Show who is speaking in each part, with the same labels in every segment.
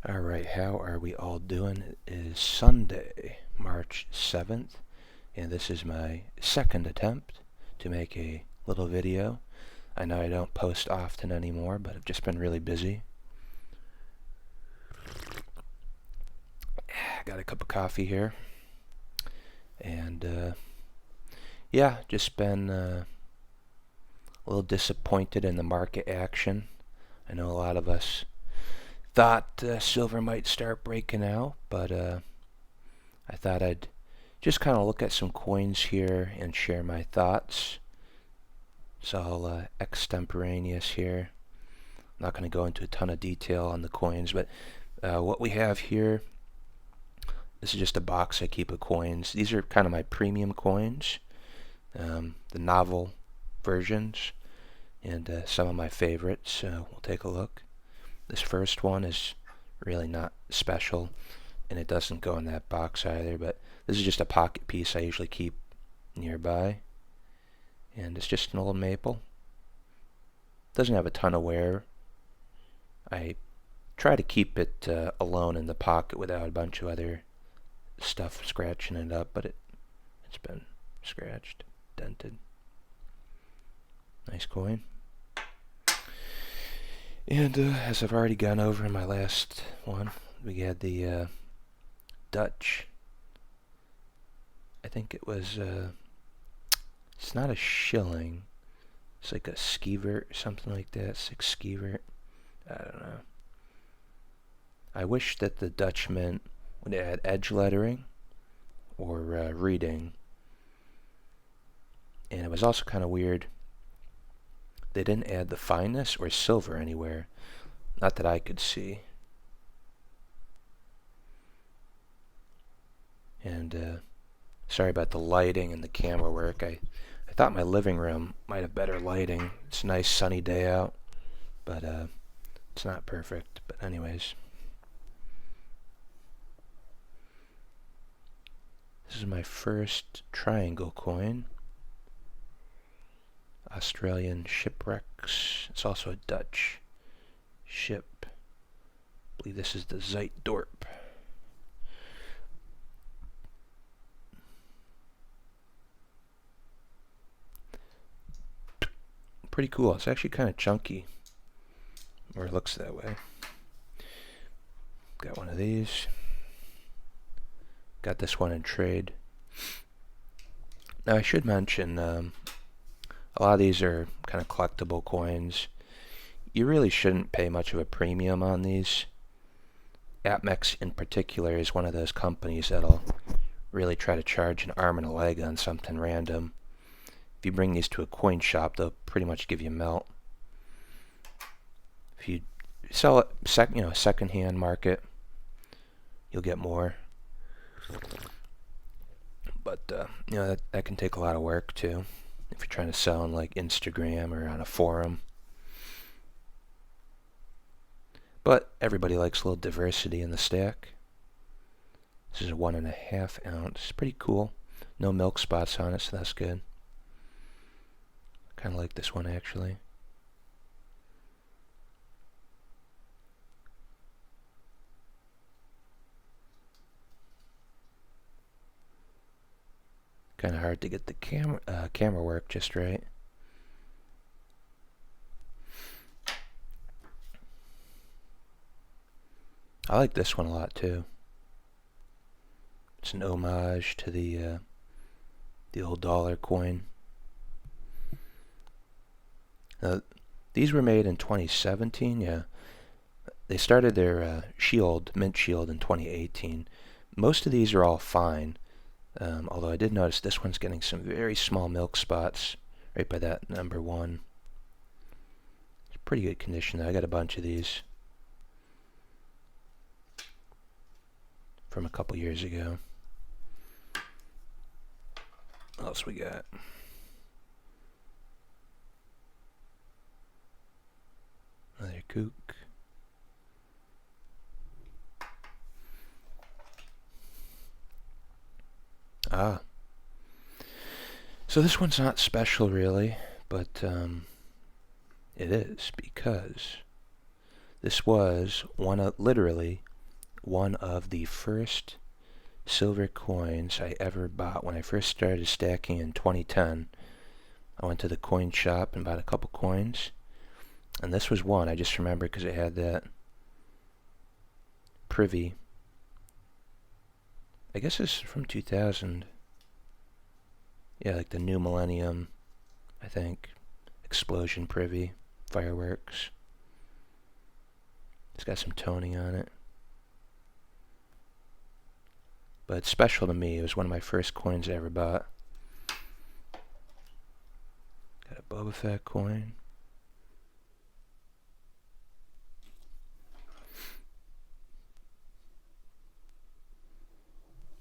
Speaker 1: Alright, how are we all doing? It is Sunday, March 7th, and this is my second attempt to make a little video. I know I don't post often anymore, but I've just been really busy. Got a cup of coffee here, and yeah, just been a little disappointed in the market action. I know a lot of us thought silver might start breaking out, but I thought I'd just kind of look at some coins here and share my thoughts. It's all extemporaneous here. I'm not going to go into a ton of detail on the coins, but what we have here, this is just a box I keep of coins. These are kind of my premium coins, the novel versions, and some of my favorites. We'll take a look. This first one is really not special, and it doesn't go in that box either, but this is just a pocket piece I usually keep nearby, and it's just an old maple. Doesn't have a ton of wear. I try to keep it alone in the pocket without a bunch of other stuff scratching it up, but it's been scratched, dented. Nice coin. And as I've already gone over in my last one, we had the Dutch. I think it was, it's not a shilling. It's like a skeevert or something like that, 6 skeevert. I don't know. I wish that the Dutch Mint would add edge lettering or reading. And it was also kind of weird. They didn't add the fineness or silver anywhere. Not that I could see. And sorry about the lighting and the camera work. I thought my living room might have better lighting. It's a nice sunny day out, but it's not perfect. But anyways, this is my first triangle coin. Australian shipwrecks. It's also a Dutch ship. I believe this is the Zuiddorp. Pretty cool. It's actually kind of chunky, or it looks that way. Got one of these. Got this one in trade. Now I should mention, a lot of these are kind of collectible coins. You really shouldn't pay much of a premium on these. APMEX in particular is one of those companies that'll really try to charge an arm and a leg on something random. If you bring these to a coin shop, they'll pretty much give you melt. If you sell it second-hand market, you'll get more. But that can take a lot of work too. If you're trying to sell on like Instagram or on a forum. But everybody likes a little diversity in the stack. This is a 1.5 ounce. Pretty cool. No milk spots on it, so that's good. Kind of like this one actually. Kind of hard to get the camera work just right. I like this one a lot too. It's an homage to the old dollar coin. These were made in 2017. Yeah, they started their mint shield in 2018. Most of these are all fine. Although I did notice this one's getting some very small milk spots right by that number 1. It's pretty good condition though. I got a bunch of these from a couple years ago. What else we got? Another kook. Ah. So this one's not special really, but it is because this was literally one of the first silver coins I ever bought. When I first started stacking in 2010, I went to the coin shop and bought a couple coins. And this was one. I just remember because it had that privy. I guess it's from 2000. Yeah, like the new millennium, I think. Explosion privy. Fireworks. It's got some toning on it. But it's special to me. It was one of my first coins I ever bought. Got a Boba Fett coin.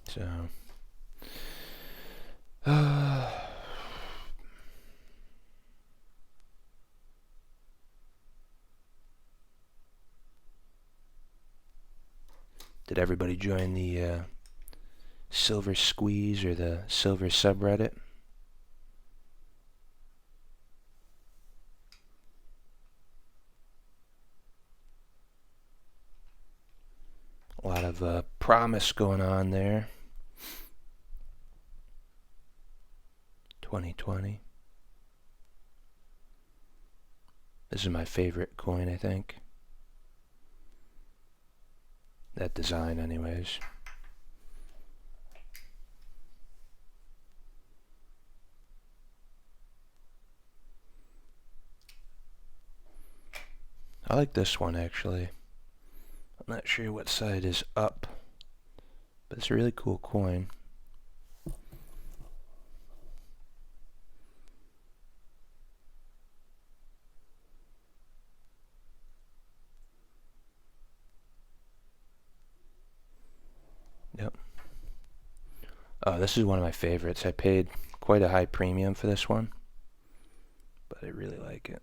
Speaker 1: So, did everybody join the Silver Squeeze or the Silver subreddit? A lot of promise going on there. 2020. This is my favorite coin, I think. That design, anyways. I like this one, actually. I'm not sure what side is up, but it's a really cool coin. Yep. Oh, this is one of my favorites. I paid quite a high premium for this one, but I really like it.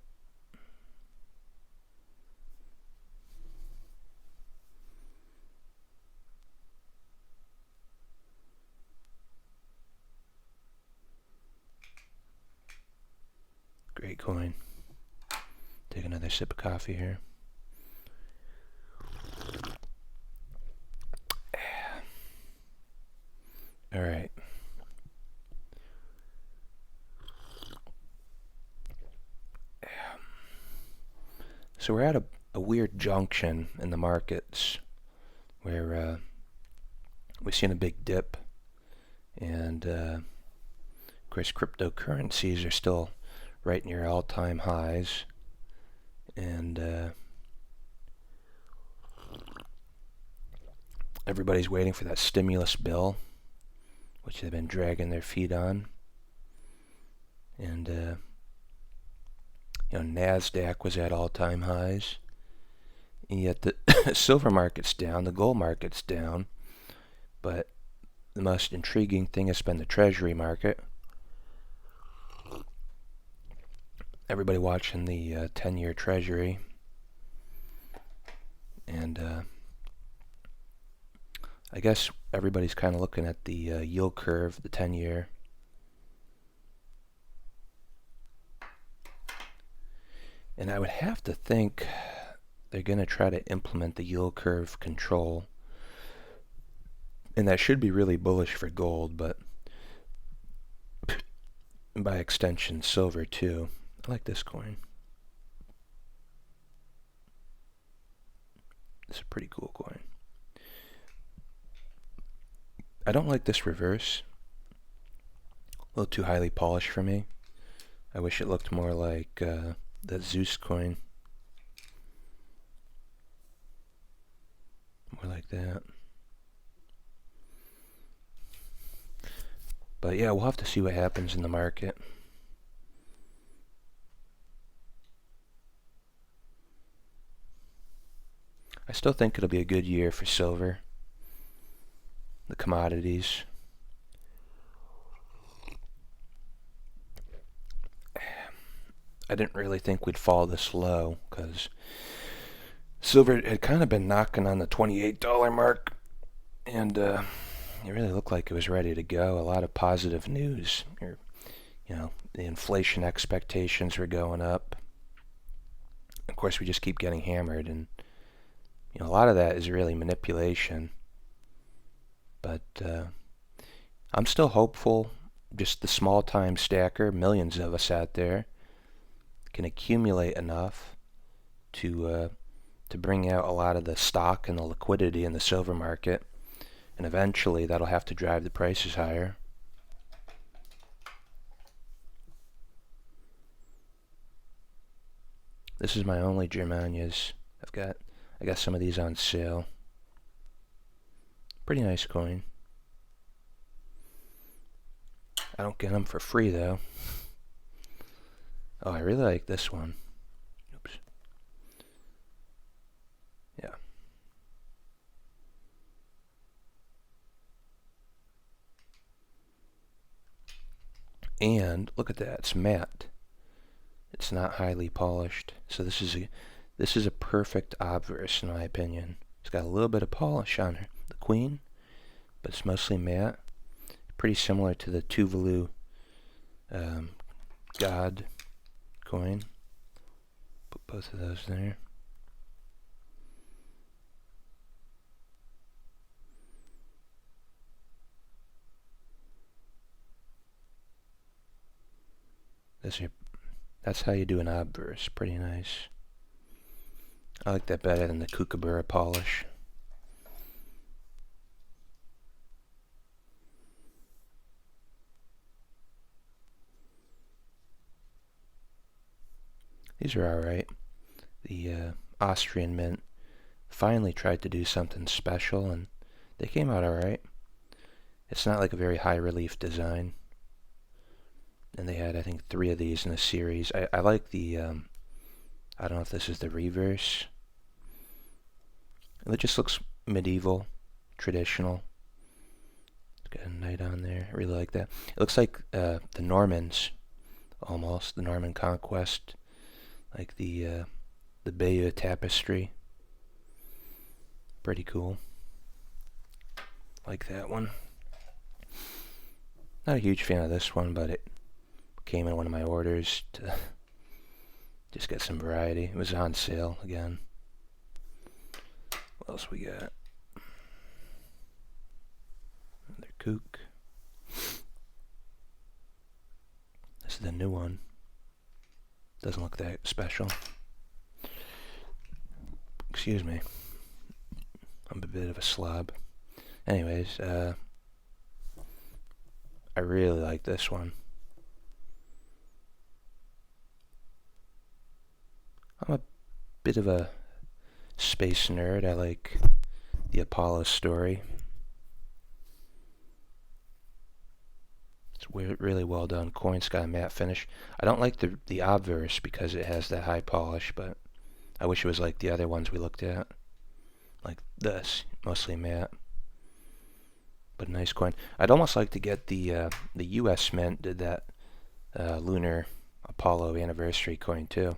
Speaker 1: Great coin. Take another sip of coffee here. All right. So we're at a weird junction in the markets where we've seen a big dip, and of course cryptocurrencies are still right near all-time highs, and everybody's waiting for that stimulus bill, which they've been dragging their feet on. And NASDAQ was at all-time highs, and yet the silver market's down, the gold market's down, but the most intriguing thing has been the treasury market. Everybody watching the 10-year treasury, and I guess everybody's kind of looking at the yield curve, the 10-year. And I would have to think they're going to try to implement the yield curve control, and that should be really bullish for gold, but by extension silver too. I like this coin. It's a pretty cool coin. I don't like this reverse. A little too highly polished for me. I wish it looked more like that Zeus coin. More like that. But yeah, we'll have to see what happens in the market. I still think it'll be a good year for silver, the commodities. I didn't really think we'd fall this low, because silver had kind of been knocking on the $28 mark, and it really looked like it was ready to go. A lot of positive news. The inflation expectations were going up. Of course, we just keep getting hammered, and a lot of that is really manipulation. But I'm still hopeful. Just the small time stacker, millions of us out there, can accumulate enough to bring out a lot of the stock and the liquidity in the silver market, and eventually that'll have to drive the prices higher. This is my only Germanias. I got some of these on sale. Pretty nice coin. I don't get them for free though. Oh, I really like this one. Oops. Yeah. And look at that, it's matte. It's not highly polished. So this is a perfect obverse in my opinion. It's got a little bit of polish on the queen, but it's mostly matte. Pretty similar to the Tuvalu God coin. Put both of those there. That's how you do an obverse. Pretty nice. I like that better than the Kookaburra polish. These are alright. The Austrian Mint finally tried to do something special, and they came out alright. It's not like a very high relief design. And they had, I think, 3 of these in a series. I like the, I don't know if this is the reverse. It just looks medieval, traditional. It's got a knight on there. I really like that. It looks like the Normans, almost. The Norman conquest. Like the Bayeux tapestry. Pretty cool. Like that one. Not a huge fan of this one, but it came in one of my orders to just get some variety. It was on sale again. What else we got? Another kook. This is the new one. Doesn't look that special. Excuse me. I'm a bit of a slob. Anyways, I really like this one. I'm a bit of a space nerd. I like the Apollo story. It's really well done coin. It's got a matte finish. I don't like the obverse because it has that high polish, but I wish it was like the other ones we looked at. Like this, mostly matte. But a nice coin. I'd almost like to get the U.S. Mint did that lunar Apollo anniversary coin too.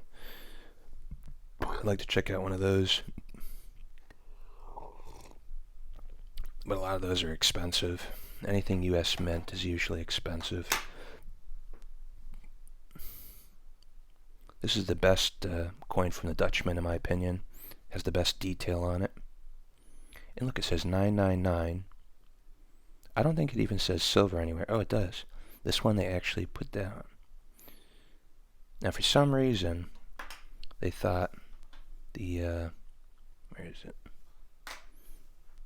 Speaker 1: I'd like to check out one of those. But a lot of those are expensive. Anything U.S. Mint is usually expensive. This is the best coin from the Dutchman in my opinion. Has the best detail on it. And look, it says 999. I don't think it even says silver anywhere. Oh, it does. This one they actually put down. Now, for some reason, they thought the, where is it?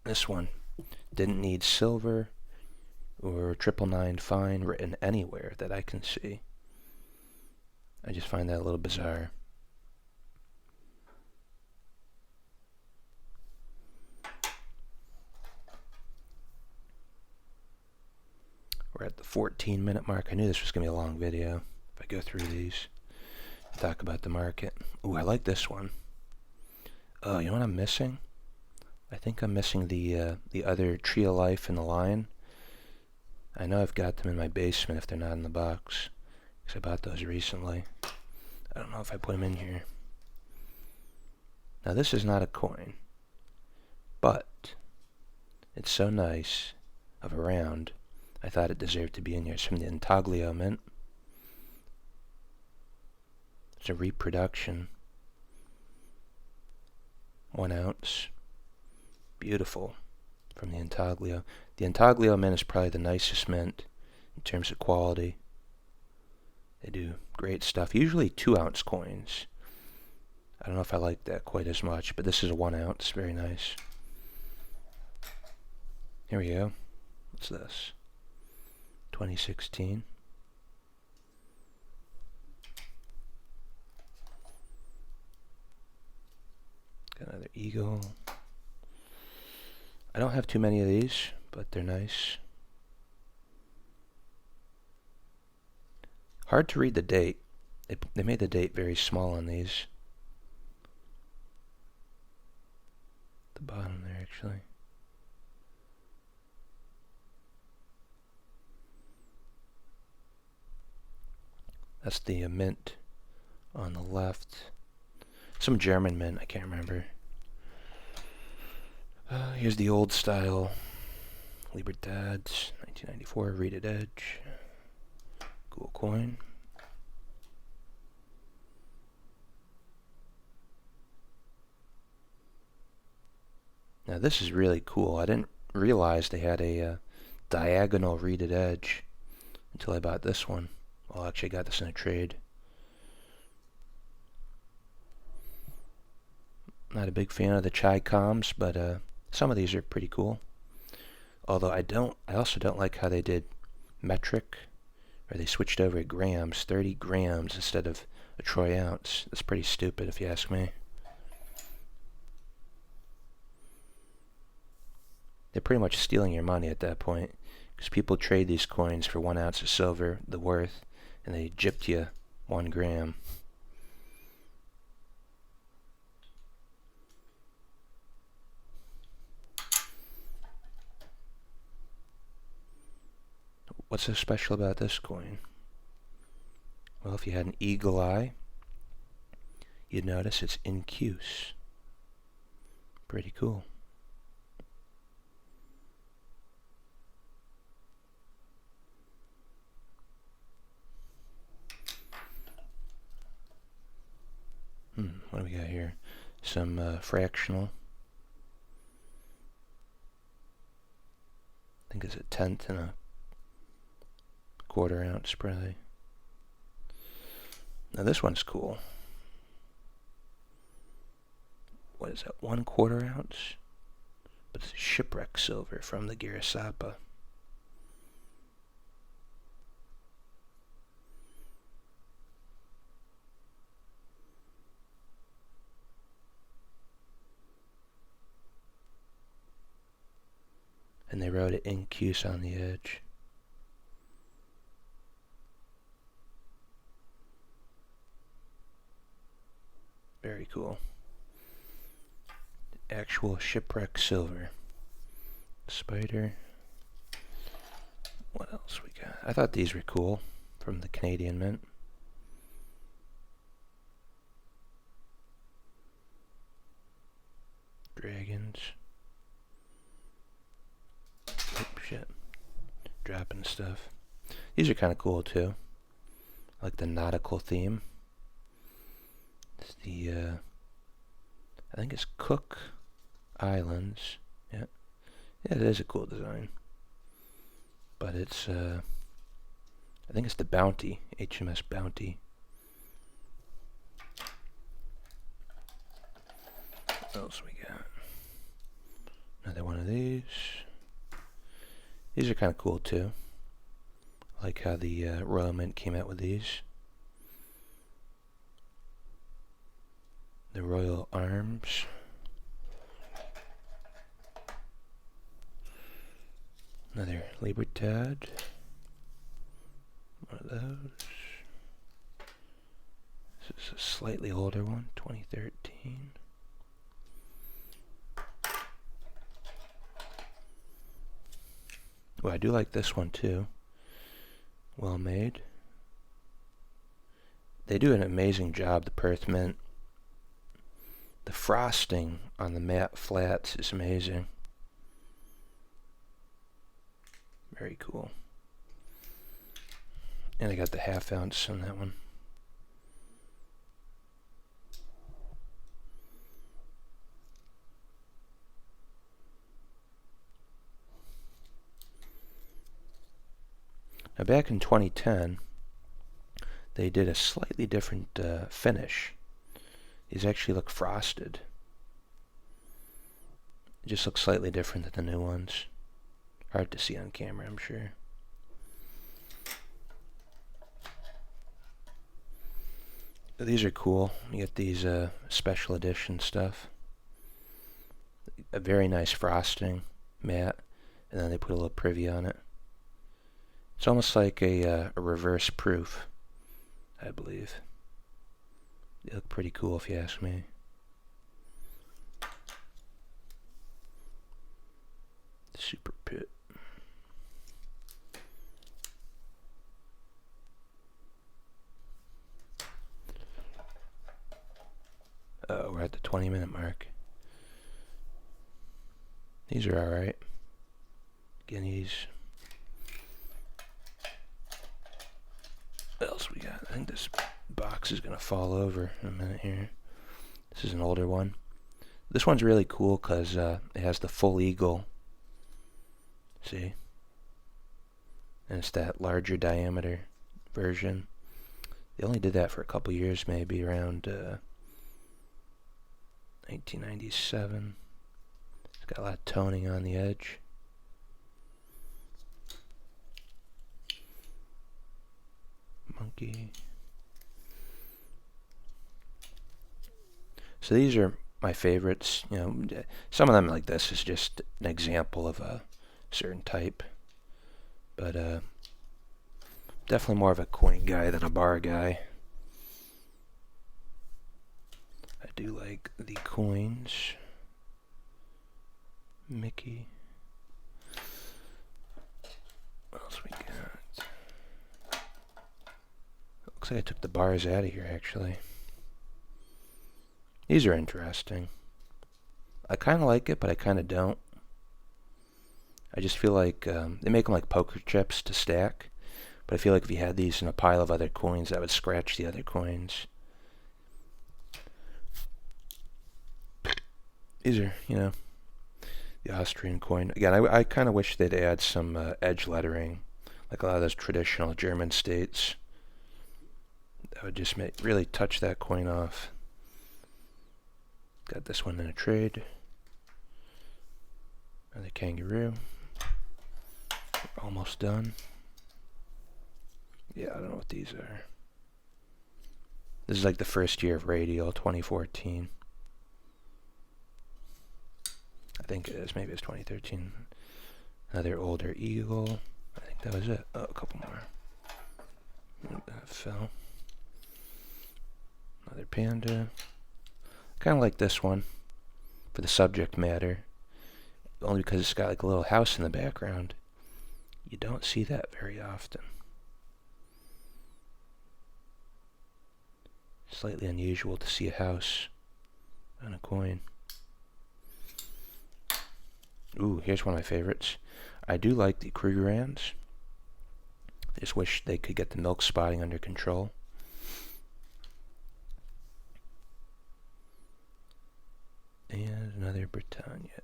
Speaker 1: This one didn't need silver or 999 fine written anywhere that I can see. I just find that a little bizarre. We're at the 14-minute mark. I knew this was going to be a long video if I go through these. Talk about the market. Ooh, I like this one. Oh, you know what I'm missing? I think I'm missing the other Tree of Life and the Lion. I know I've got them in my basement if they're not in the box, because I bought those recently. I don't know if I put them in here. Now this is not a coin, but it's so nice of a round, I thought it deserved to be in here. It's from the Intaglio Mint. It's a reproduction. 1 ounce. Beautiful. From the Intaglio. The Intaglio mint is probably the nicest mint in terms of quality. They do great stuff. Usually 2-ounce coins. I don't know if I like that quite as much, but this is a 1 ounce. Very nice. Here we go. What's this? 2016. Got another eagle. I don't have too many of these, but they're nice. Hard to read the date. They made the date very small on these. The bottom there, actually. That's the mint on the left. Some German mint, I can't remember. Here's the old style Libertad's 1994 Reeded Edge. Cool coin. Now this is really cool. I didn't realize they had a diagonal Reeded Edge until I bought this one. Well, actually I got this in a trade. Not a big fan of the Chai Coms, but some of these are pretty cool. Although I also don't like how they did metric, or they switched over to grams, 30 grams instead of a troy ounce. That's pretty stupid if you ask me. They're pretty much stealing your money at that point, because people trade these coins for 1 ounce of silver, the worth, and they gypped you 1 gram. What's so special about this coin? Well, if you had an eagle eye, you'd notice it's in Cuse. Pretty cool. What do we got here? Some fractional. I think it's a 1/10 and a 1/4 ounce probably. Now this one's cool. What is that, 1/4 ounce? But it's shipwreck silver from the Garisapa. And they wrote it in Cuse on the edge. Very cool. Actual shipwreck silver. Spider. What else we got? I thought these were cool from the Canadian Mint. Dragons. Oh, shit. Dropping stuff. These are kind of cool too. I like the nautical theme. It's the, I think it's Cook Islands. Yeah. Yeah, it is a cool design. But it's, I think it's the Bounty, HMS Bounty. What else we got? Another one of these. These are kind of cool too. I like how the Royal Mint came out with these. The Royal Arms. Another Libertad. One of those. This is a slightly older one, 2013. Well, I do like this one too. Well made. They do an amazing job, the Perth Mint. The frosting on the matte flats is amazing. Very cool. And I got the 1/2 ounce on that one. Now back in 2010, they did a slightly different finish. These actually look frosted. It just looks slightly different than the new ones. Hard to see on camera, I'm sure. These are cool. You get these special edition stuff. A very nice frosting, matte, and then they put a little privy on it. It's almost like a reverse proof, I believe. They look pretty cool if you ask me. Super Pit. Oh, we're at the 20-minute mark. These are alright. Guineas. What else we got? I think this box is going to fall over in a minute here. This is an older one. This one's really cool because it has the full eagle. See? And it's that larger diameter version. They only did that for a couple years, maybe around 1997. It's got a lot of toning on the edge. Monkey. So these are my favorites. You know, some of them like this is just an example of a certain type, but definitely more of a coin guy than a bar guy. I do like the coins. Mickey. What else we got? Looks like I took the bars out of here, actually. These are interesting. I kind of like it, but I kind of don't. I just feel like they make them like poker chips to stack, but I feel like if you had these in a pile of other coins, that would scratch the other coins. These are, you know, the Austrian coin. Again, I kind of wish they'd add some edge lettering, like a lot of those traditional German states. That would just really touch that coin off. Got this one in a trade. Another kangaroo. We're almost done. Yeah, I don't know what these are. This is like the first year of Radial, 2014. I think it is. Maybe it's 2013. Another older eagle. I think that was it. Oh, a couple more. That fell. Another panda. Kind of like this one for the subject matter. Only because it's got like a little house in the background. You don't see that very often. Slightly unusual to see a house on a coin. Ooh, here's one of my favorites. I do like the Krugerrands. I just wish they could get the milk spotting under control. And another Britannia.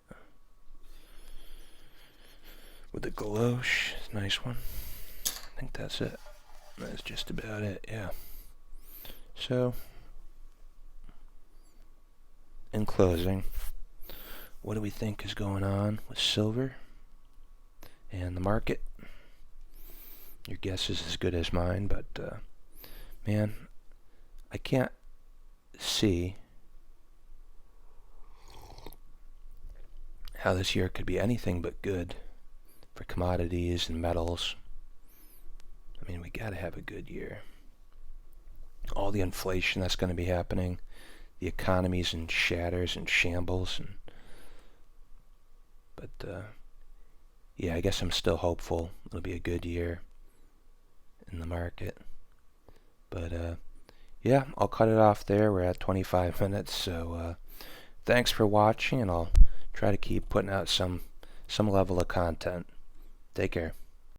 Speaker 1: With the galoche. Nice one. I think that's it. That's just about it, yeah. So, in closing, what do we think is going on with silver and the market? Your guess is as good as mine, but man, I can't see how this year could be anything but good for commodities and metals. I mean, we gotta have a good year. All the inflation that's going to be happening, the economy's in shatters and shambles, but yeah, I guess I'm still hopeful it'll be a good year in the market. But yeah, I'll cut it off there. We're at 25 minutes, so thanks for watching, and I'll try to keep putting out some level of content. Take care.